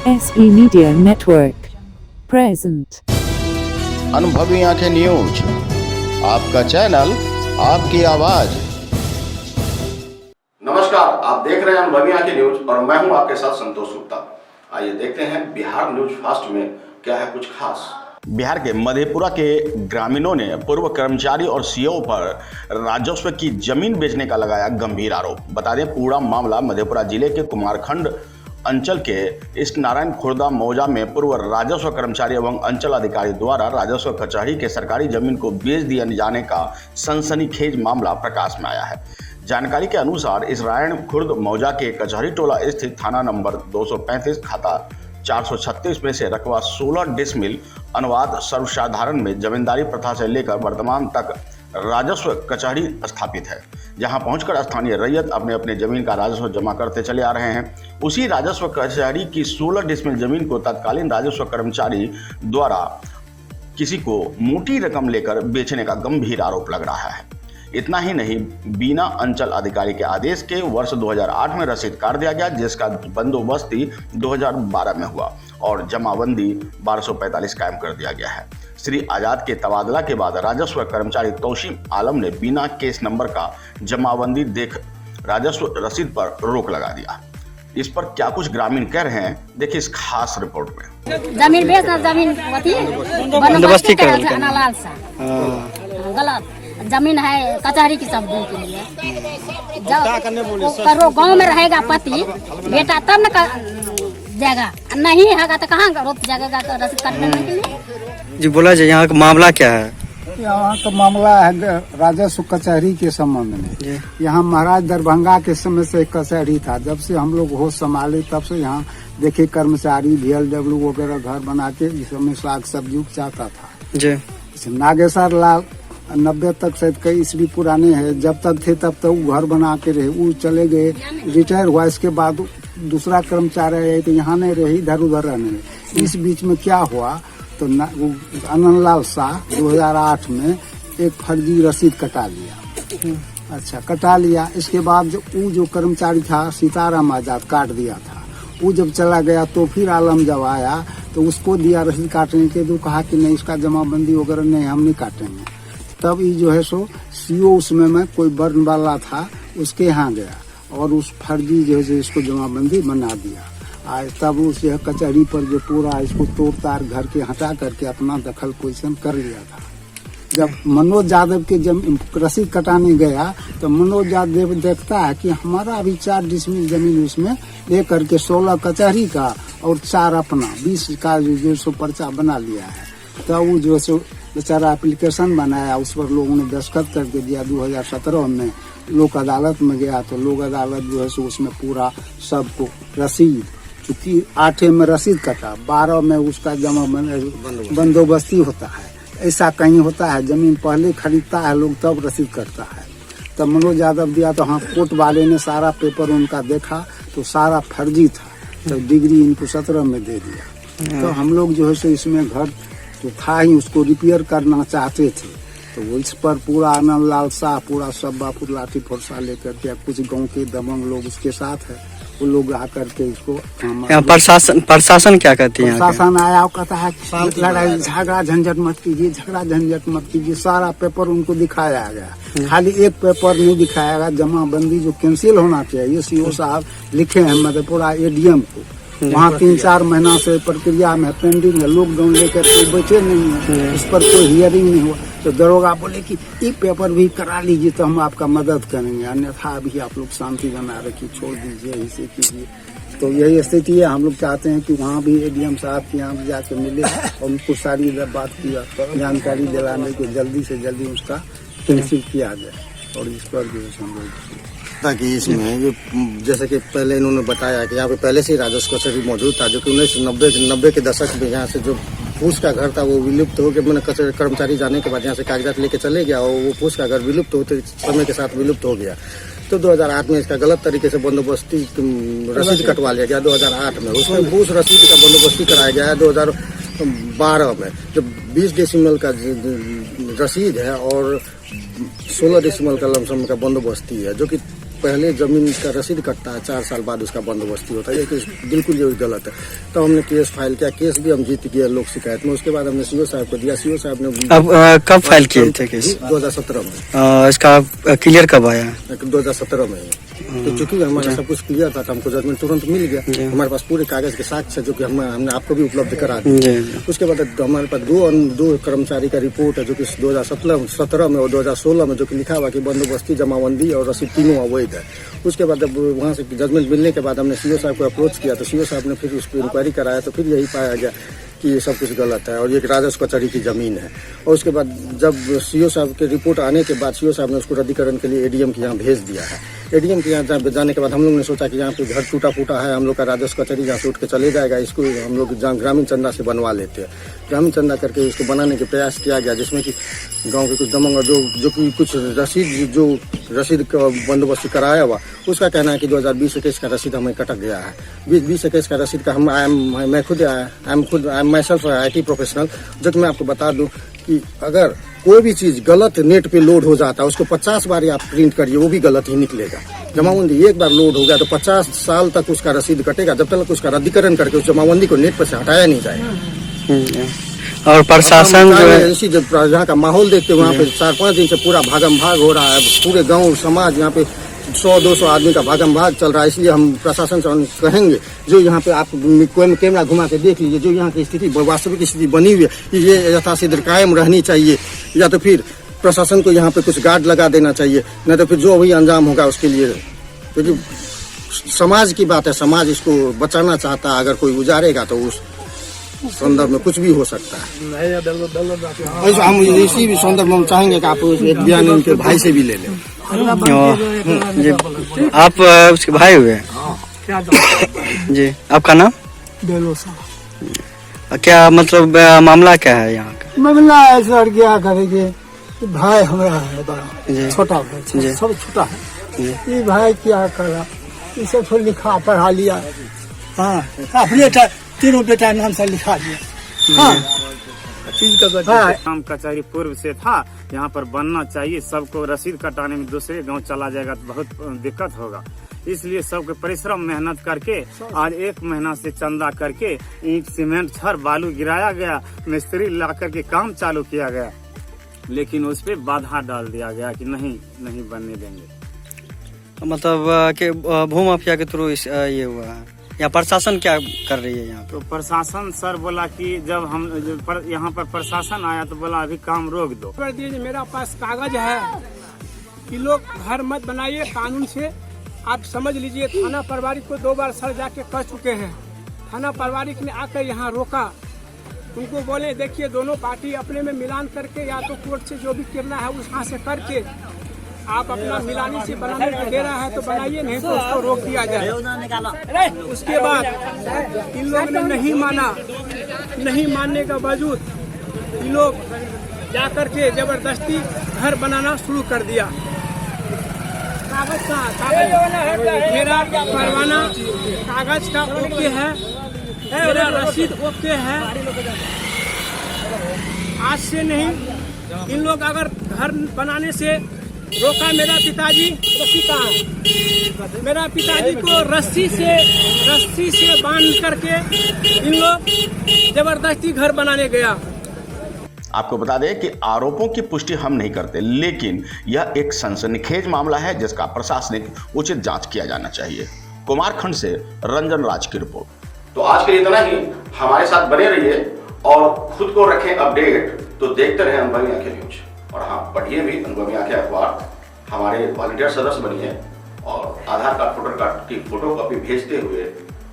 SE Media Network present अनुभवी आंखें news, आपका चैनल, आपकी आवाज। नमस्कार, आप देख रहे हैं अनुभवी आंखें न्यूज और मैं हूं आपके साथ संतोष गुप्ता। आइए देखते हैं बिहार न्यूज फास्ट में क्या है कुछ खास। बिहार के मधेपुरा के ग्रामीणों ने पूर्व कर्मचारी और सीओ पर राजस्व की जमीन बेचने का लगाया गंभीर आरोप। बता दें, पूरा मामला मधेपुरा जिले के कुमारखंड अंचल के इस नारायण खुर्दा मौजा में पूर्व राजस्व कर्मचारी एवं अंचल अधिकारी द्वारा राजस्व कचहरी के सरकारी जमीन को बेच दिया जाने का सनसनीखेज मामला प्रकाश में आया है। जानकारी के अनुसार इस नारायण खुर्द मौजा के कचहरी टोला स्थित थाना नंबर 235 खाता 436 में से रकबा 16 डिसमिल अनुवाद सर्वसाधारण में जमींदारी प्रथा से लेकर वर्तमान तक राजस्व कचहरी स्थापित है, जहां पहुंचकर स्थानीय रैयत अपने अपने जमीन का राजस्व जमा करते चले आ रहे हैं। उसी राजस्व कचहरी की 16 डिसमिल जमीन को तत्कालीन राजस्व कर्मचारी द्वारा किसी को मोटी रकम लेकर बेचने का गंभीर आरोप लग रहा है। इतना ही नहीं, बिना अंचल अधिकारी के आदेश के वर्ष 2008 में रसीद काट दिया गया, जिसका बंदोबस्ती 2012 में हुआ और जमाबंदी 1245 कायम कर दिया गया है। श्री आजाद के तबादला के बाद राजस्व कर्मचारी तौसीम आलम ने बिना केस नंबर का जमाबंदी देख राजस्व रसीद पर रोक लगा दिया। इस पर क्या कुछ ग्रामीण कह रहे हैं, देखिए इस खास रिपोर्ट में। जमीन बेचना, जमीन बंदोबस्ती गलत जमीन है कचहरी की सब के लिए। जब गाँव में रहेगा पति बेटा तब न जाएगा, नहीं है तो कहाँ रोक जाएगा तो रसीद काटने के लिए। जी बोला जाए, यहाँ का मामला क्या है? यहाँ का मामला है राजस्व कचहरी के संबंध में। यहाँ महाराज दरभंगा के समय से कचहरी था। जब से हम लोग होश संभाले तब से यहाँ देखे कर्मचारी VLW वगैरह घर बना के इस समय साग सब्जी चाहता था जी। नागेश्वर लाल 90 तक शायद कई ईस्वी पुराने हैं, जब तक थे तब तक वो घर बना के रहे। वो चले गए, रिटायर हुआ, इसके बाद दूसरा कर्मचारी है तो यहाँ नहीं रहे, इधर उधर रहने लगे। इस बीच में क्या हुआ तो आनंदलाल शाह 2008 में एक फर्जी रसीद कटा लिया। अच्छा, कटा लिया। इसके बाद जो कर्मचारी था सीताराम आजाद काट दिया था। वो जब चला गया तो फिर आलम जब आया तो उसको दिया रसीद काटने के, तो कहा कि नहीं इसका जमाबंदी वगैरह नहीं, हम नहीं काटेंगे। तब ये जो है सो सीओ उसमें में कोई बर्न वाला था, उसके यहाँ गया और उस फर्जी जो है इसको जमाबंदी बना दिया। आज तब उस कचहरी पर जो पूरा इसको तोड़ तार घर के हटा करके अपना दखल पोजीशन कर लिया था। जब मनोज यादव के रसीद कटाने गया तो मनोज यादव देखता है कि हमारा अभी 4 डिसमिल जमीन उसमें ले करके 16 कचहरी का और 4 अपना 20 का जो सो पर्चा बना लिया है। तो वो जो सो बेचारा एप्लीकेशन बनाया, उस पर लोगों ने दस्तखत करके दिया। 2017 में लोक अदालत में गया तो लोक अदालत जो है सो उसमें पूरा सबको रसीद, चूँकि 8 में रसीद कटा, 12 में उसका जमा बंदोबस्ती होता है। ऐसा कहीं होता है, जमीन पहले खरीदता है लोग तब रसीद करता है। तब मनोज यादव दिया तो हाँ, कोर्ट वाले ने सारा पेपर उनका देखा तो सारा फर्जी था, तो डिग्री इनको 17 में दे दिया। तो हम लोग जो है सो इसमें घर तो था ही, उसको रिपेयर करना चाहते थे। तो वो इस पर पूरा आनंदलाल शाह पूरा सब बापुर लाठी फरसा लेकर के, कुछ गांव के दबंग लोग उसके साथ है, वो लोग आकर के इसको प्रशासन क्या कहती है? प्रशासन आया और कहता है लड़ाई झगड़ा झंझट मत कीजिए, झगड़ा झंझट मत कीजिए। सारा पेपर उनको दिखाया गया, खाली एक पेपर नहीं दिखाया गया, जमाबंदी जो कैंसिल होना चाहिए। सीओ साहब लिखे हैं मधेपुरा ADM को, वहाँ 3-4 महीना से प्रक्रिया में पेंडिंग है, लोग डाउन लेकर के बैठे नहीं है, इस पर कोई हियरिंग नहीं हुआ। तो दरोगा बोले कि ये पेपर भी करा लीजिए तो हम आपका मदद करेंगे, अन्यथा अभी आप लोग शांति बना रखिए, छोड़ दीजिए, इसे कीजिए। तो यही स्थिति है। हम लोग चाहते हैं कि वहाँ भी ADM साहब के यहाँ जाके मिले और उनको सारी बात की जानकारी दिलाने को जल्दी से जल्दी उसका कैंसिल किया जाए। और इस पर जो है हम लोग ताकि इसमें ये जैसे कि पहले इन्होंने बताया कि यहाँ पे पहले से ही राजस्व कचहरी मौजूद था, जो कि 1990 के दशक में यहाँ से जो फूस का घर था वो विलुप्त हो गया। मैंने कचहरी कर्मचारी जाने के बाद यहाँ से कागजात लेके चले गया और वो फूस का घर विलुप्त होते समय के साथ विलुप्त हो गया। तो 2008 में इसका गलत तरीके से बंदोबस्ती रसीद कटवा लिया गया 2008 में। उसमें फूस रसीद का बंदोबस्ती कराया गया है 2012 में। जो 20 डेसिमल का रसीद है और 16 डेसिमल का लमसम का बंदोबस्ती है, जो कि पहले जमीन का रसीद कटता है, 4 साल बाद उसका बंदोबस्ती होता है, ये बिल्कुल ये गलत है। तो हमने केस फाइल किया, केस भी हम जीत गए लोक शिकायत में। उसके बाद हमने सीओ साहब को दिया, सीओ साहब ने। अब कब फाइल किए थे केस? 2017 में। इसका क्लियर कब आया? 2017 में। तो चूंकि हमारा सब कुछ क्लियर था तो हमको जजमेंट तुरंत मिल गया। हमारे पास पूरे कागज के साक्ष्य जो कि हमने आपको भी उपलब्ध करा दिया। उसके बाद हमारे पास दो कर्मचारी का रिपोर्ट है जो कि 2017 में और 2016 में जो कि लिखा हुआ कि बंदोबस्ती, जमाबंदी और रसीद तीनों अवैध है। उसके बाद जब वहाँ से जजमेंट मिलने के बाद हमने सीओ साहब को अप्रोच किया तो सीओ साहब ने फिर उस पर इंक्वायरी कराया तो फिर यही पाया गया कि ये सब कुछ गलत है और ये राजस्व कचहरी की जमीन है। और उसके बाद जब सीओ साहब के रिपोर्ट आने के बाद सीओ साहब ने उसको रद्दीकरण के लिए एडीएम के यहाँ भेज दिया है। एडीएम के यहाँ जाने के बाद हम लोग ने सोचा कि यहाँ पे घर टूटा फूटा है, हम लोग का राजस्व कचहरी यहाँ से उठ के चले जाएगा, इसको हम लोग ग्रामीण चंदा से बनवा लेते हैं। ग्रामीण चंदा करके इसको बनाने के प्रयास किया गया, जिसमें कि गांव के कुछ दमंग जो कि कुछ रसीद का बंदोबस्त कराया हुआ, उसका कहना है कि 2020-21 का रसीद हमें कटक गया है। 2020-21 का रसीद का मैं खुद मैं सेल्फ IT प्रोफेशनल, जो कि मैं आपको बता दूं कि अगर कोई भी चीज गलत नेट पे लोड हो जाता है उसको 50 बार आप प्रिंट करिए वो भी गलत ही निकलेगा। जमाबंदी एक बार लोड हो गया तो 50 साल तक उसका रसीद कटेगा जब तक उसका रद्दीकरण करके उस जमाबंदी को नेट पर से हटाया नहीं जाएगा। और प्रशासन जो है इसी जब यहाँ का माहौल देखते वहाँ पे 4-5 दिन से पूरा भागम भाग हो रहा है, पूरे गाँव समाज यहाँ पे 100-200 आदमी का भागम भाग चल रहा है। इसलिए हम प्रशासन से कहेंगे जो यहाँ पे आप कोई कैमरा घुमा के देख लीजिए, जो यहाँ की स्थिति वास्तविक स्थिति बनी हुई है ये यथाशीघ्र कायम रहनी चाहिए, या तो फिर प्रशासन को यहाँ पे कुछ गार्ड लगा देना चाहिए, नहीं तो फिर जो भी अंजाम होगा उसके लिए, क्योंकि समाज की बात है, समाज इसको बचाना चाहता है। अगर कोई उजारेगा तो उस संदर्भ में कुछ भी हो सकता है। हम इसी भी संदर्भ में चाहेंगे कि आप एक बयान उनके भाई से भी ले लें। आप उसके भाई हुए जी, आपका नाम? क्या मतलब मामला क्या है यहाँ का? मामला ऐसा क्या करेंगे, भाई हमारा है बड़ा छोटा भाई, सब छोटा है। ये भाई क्या करा, ये सब लिखा पढ़ा लिया, हाँ अपने तीनों बेटा नाम से लिखा दिया। हाँ काम कचहरी पूर्व से था, यहाँ पर बनना चाहिए। सबको रसीद कटाने में दूसरे गांव चला जाएगा तो बहुत दिक्कत होगा, इसलिए सबके परिश्रम मेहनत करके आज 1 महीना से चंदा करके ईंट सीमेंट छड़ बालू गिराया गया, मिस्त्री ला करके काम चालू किया गया, लेकिन उस पर बाधा डाल दिया गया कि नहीं बनने देंगे। मतलब कि भू माफिया के थ्रू ये हुआ है, या प्रशासन क्या कर रही है यहाँ? तो प्रशासन सर बोला कि जब हम यहाँ पर प्रशासन आया तो बोला अभी काम रोक दो। कर दीजिए, मेरा पास कागज है कि लोग घर मत बनाइए कानून से। आप समझ लीजिए, थाना पारिवारिक को 2 बार सर जाके कह चुके हैं। थाना पारिवारिक ने आकर यहाँ रोका, उनको बोले देखिए दोनों पार्टी अपने में मिलान करके या तो कोर्ट से जो भी करना है वहाँ से करके आप अपना मिलानी से बनाने को दे रहा है तो बनाइए, नहीं तो उसको रोक दिया जाए। उसके बाद इन लोग ने नहीं माना, नहीं मानने के बावजूद इन लोग जाकर के जबरदस्ती घर बनाना शुरू कर दिया। कागज का मेरा परवाना कागज का ओके है, मेरा रसीद ओके है। आज से नहीं, इन लोग अगर घर बनाने से रोका मेरा पिताजी, रस्सी कहाँ? मेरा पिताजी को रस्सी से बांध करके इन लोग जबरदस्ती घर बनाने गया। आपको बता दें कि आरोपों की पुष्टि हम नहीं करते, लेकिन यह एक सनसनीखेज मामला है जिसका प्रशासनिक उचित जांच किया जाना चाहिए। कुमारखंड से रंजन राज की रिपोर्ट। तो आज के लिए इतना ही। हमारे साथ बने रहिए और खुद को रखें अपडेट। तो देखते रहें अनुभवी आंखें न्यूज, और हाँ पढ़िए भी अनुभवी आंखें अखबार। हमारे वॉलंटियर सदस्य बनिए और आधार कार्ड वोटर कार्ड की फोटोकॉपी भेजते हुए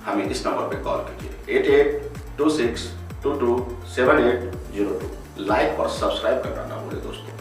हमें इस नंबर पर कॉल कीजिए 8826227802। लाइक और सब्सक्राइब करना ना भूलें दोस्तों।